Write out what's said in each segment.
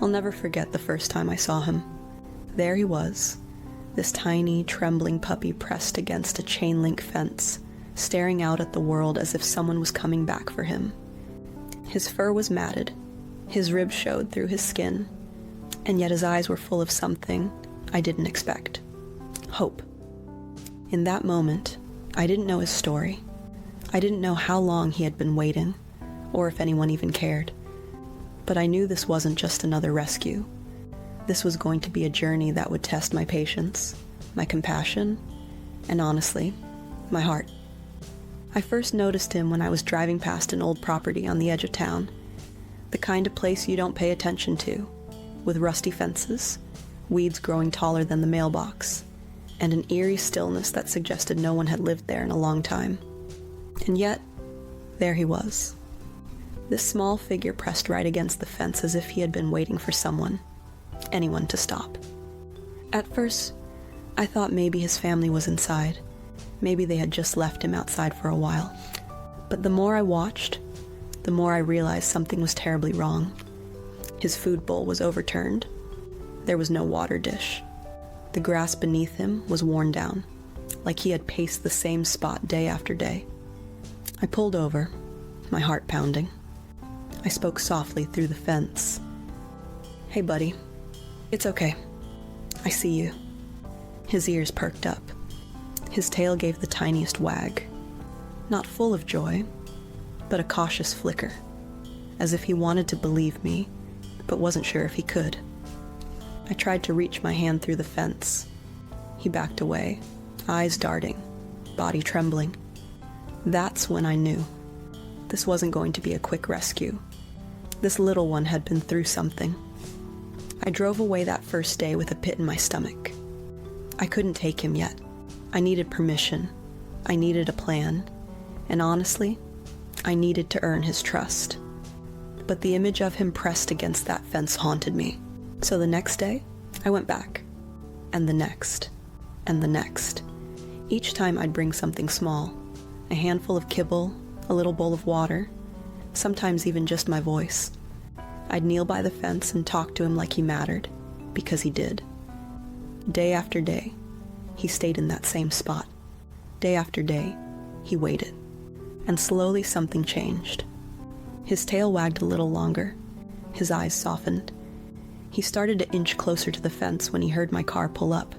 I'll never forget the first time I saw him. There he was, this tiny, trembling puppy pressed against a chain-link fence, staring out at the world as if someone was coming back for him. His fur was matted, his ribs showed through his skin, and yet his eyes were full of something I didn't expect. Hope. In that moment, I didn't know his story. I didn't know how long he had been waiting, or if anyone even cared. But I knew this wasn't just another rescue. This was going to be a journey that would test my patience, my compassion, and honestly, my heart. I first noticed him when I was driving past an old property on the edge of town, the kind of place you don't pay attention to, with rusty fences, weeds growing taller than the mailbox, and an eerie stillness that suggested no one had lived there in a long time. And yet, there he was. This small figure pressed right against the fence as if he had been waiting for someone, anyone to stop. At first, I thought maybe his family was inside. Maybe they had just left him outside for a while. But the more I watched, the more I realized something was terribly wrong. His food bowl was overturned. There was no water dish. The grass beneath him was worn down, like he had paced the same spot day after day. I pulled over, my heart pounding. I spoke softly through the fence. "Hey, buddy. It's okay. I see you." His ears perked up. His tail gave the tiniest wag. Not full of joy, but a cautious flicker, as if he wanted to believe me, but wasn't sure if he could. I tried to reach my hand through the fence. He backed away, eyes darting, body trembling. That's when I knew. This wasn't going to be a quick rescue. This little one had been through something. I drove away that first day with a pit in my stomach. I couldn't take him yet. I needed permission. I needed a plan. And honestly, I needed to earn his trust. But the image of him pressed against that fence haunted me. So the next day, I went back. And the next. And the next. Each time I'd bring something small. A handful of kibble, a little bowl of water, sometimes even just my voice. I'd kneel by the fence and talk to him like he mattered, because he did. Day after day, he stayed in that same spot. Day after day, he waited. And slowly something changed. His tail wagged a little longer. His eyes softened. He started to inch closer to the fence when he heard my car pull up.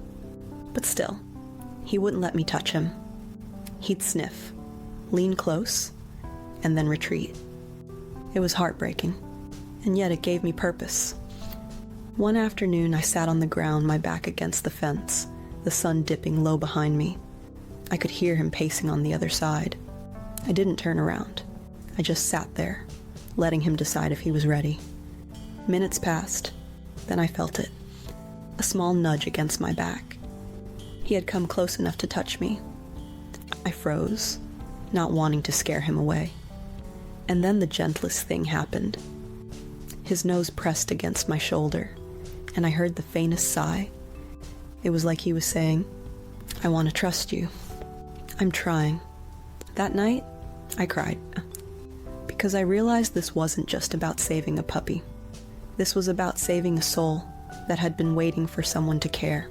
But still, he wouldn't let me touch him. He'd sniff, lean close, and then retreat. It was heartbreaking, and yet it gave me purpose. One afternoon, I sat on the ground, my back against the fence, the sun dipping low behind me. I could hear him pacing on the other side. I didn't turn around. I just sat there, letting him decide if he was ready. Minutes passed, then I felt it. A small nudge against my back. He had come close enough to touch me. I froze, not wanting to scare him away. And then the gentlest thing happened. His nose pressed against my shoulder, and I heard the faintest sigh. It was like he was saying, "I want to trust you. I'm trying." That night, I cried, because I realized this wasn't just about saving a puppy. This was about saving a soul that had been waiting for someone to care.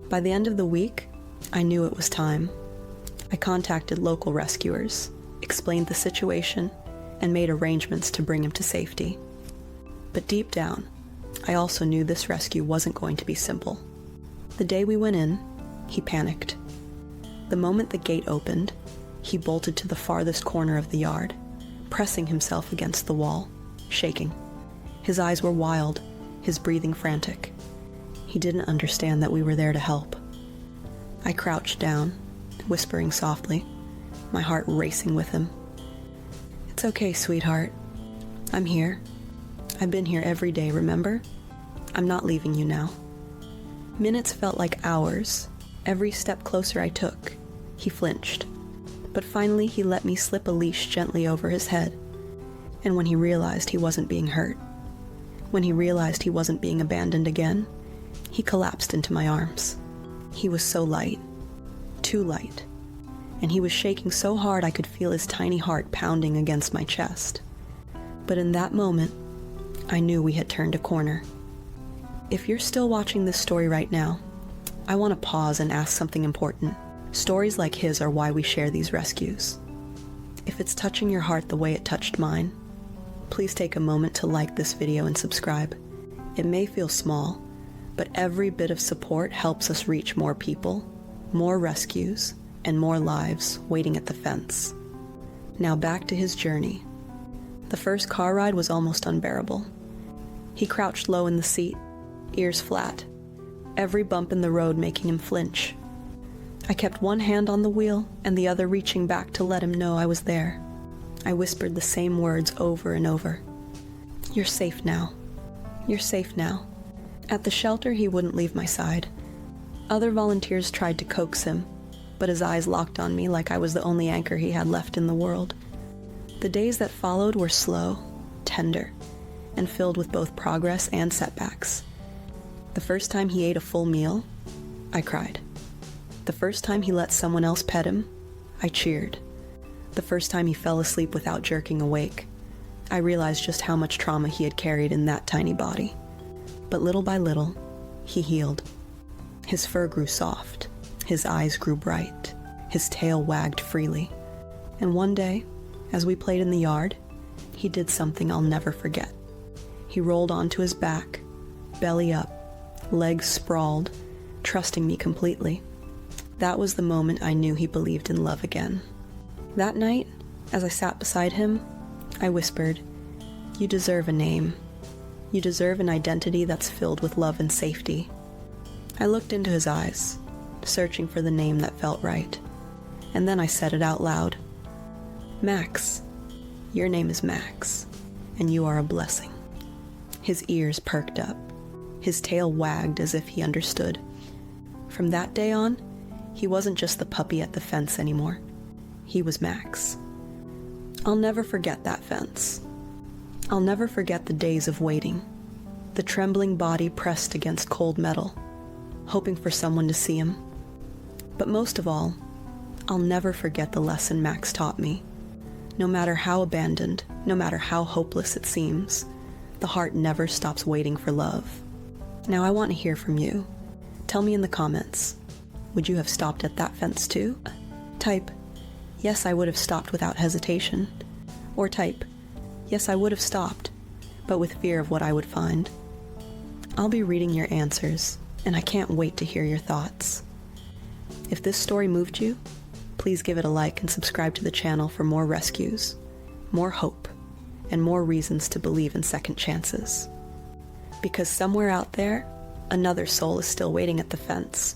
By the end of the week, I knew it was time. I contacted local rescuers, explained the situation, and made arrangements to bring him to safety. But deep down, I also knew this rescue wasn't going to be simple. The day we went in, he panicked. The moment the gate opened, he bolted to the farthest corner of the yard, pressing himself against the wall, shaking. His eyes were wild, his breathing frantic. He didn't understand that we were there to help. I crouched down, whispering softly, my heart racing with him. "It's okay, sweetheart. I'm here. I've been here every day, remember? I'm not leaving you now." Minutes felt like hours. Every step closer I took, he flinched. But finally he let me slip a leash gently over his head. And when he realized he wasn't being hurt, when he realized he wasn't being abandoned again, he collapsed into my arms. He was so light, too light, and he was shaking so hard I could feel his tiny heart pounding against my chest. But in that moment, I knew we had turned a corner. If you're still watching this story right now, I want to pause and ask something important. Stories like his are why we share these rescues. If it's touching your heart the way it touched mine, please take a moment to like this video and subscribe. It may feel small, but every bit of support helps us reach more people, more rescues, and more lives waiting at the fence. Now back to his journey. The first car ride was almost unbearable. He crouched low in the seat, ears flat, every bump in the road making him flinch. I kept one hand on the wheel and the other reaching back to let him know I was there. I whispered the same words over and over. "You're safe now. You're safe now." At the shelter, he wouldn't leave my side. Other volunteers tried to coax him, but his eyes locked on me like I was the only anchor he had left in the world. The days that followed were slow, tender, and filled with both progress and setbacks. The first time he ate a full meal, I cried. The first time he let someone else pet him, I cheered. The first time he fell asleep without jerking awake, I realized just how much trauma he had carried in that tiny body. But little by little, he healed. His fur grew soft, his eyes grew bright, his tail wagged freely. And one day, as we played in the yard, he did something I'll never forget. He rolled onto his back, belly up, legs sprawled, trusting me completely. That was the moment I knew he believed in love again. That night, as I sat beside him, I whispered, "You deserve a name. You deserve an identity that's filled with love and safety." I looked into his eyes, searching for the name that felt right. And then I said it out loud. "Max. Your name is Max, and you are a blessing." His ears perked up. His tail wagged as if he understood. From that day on, he wasn't just the puppy at the fence anymore. He was Max. I'll never forget that fence. I'll never forget the days of waiting, the trembling body pressed against cold metal, hoping for someone to see him. But most of all, I'll never forget the lesson Max taught me. No matter how abandoned, no matter how hopeless it seems, the heart never stops waiting for love. Now I want to hear from you. Tell me in the comments, would you have stopped at that fence too? Type, "Yes, I would have stopped without hesitation." Or type, "Yes, I would have stopped, but with fear of what I would find." I'll be reading your answers, and I can't wait to hear your thoughts. If this story moved you, please give it a like and subscribe to the channel for more rescues, more hope, and more reasons to believe in second chances. Because somewhere out there, another soul is still waiting at the fence.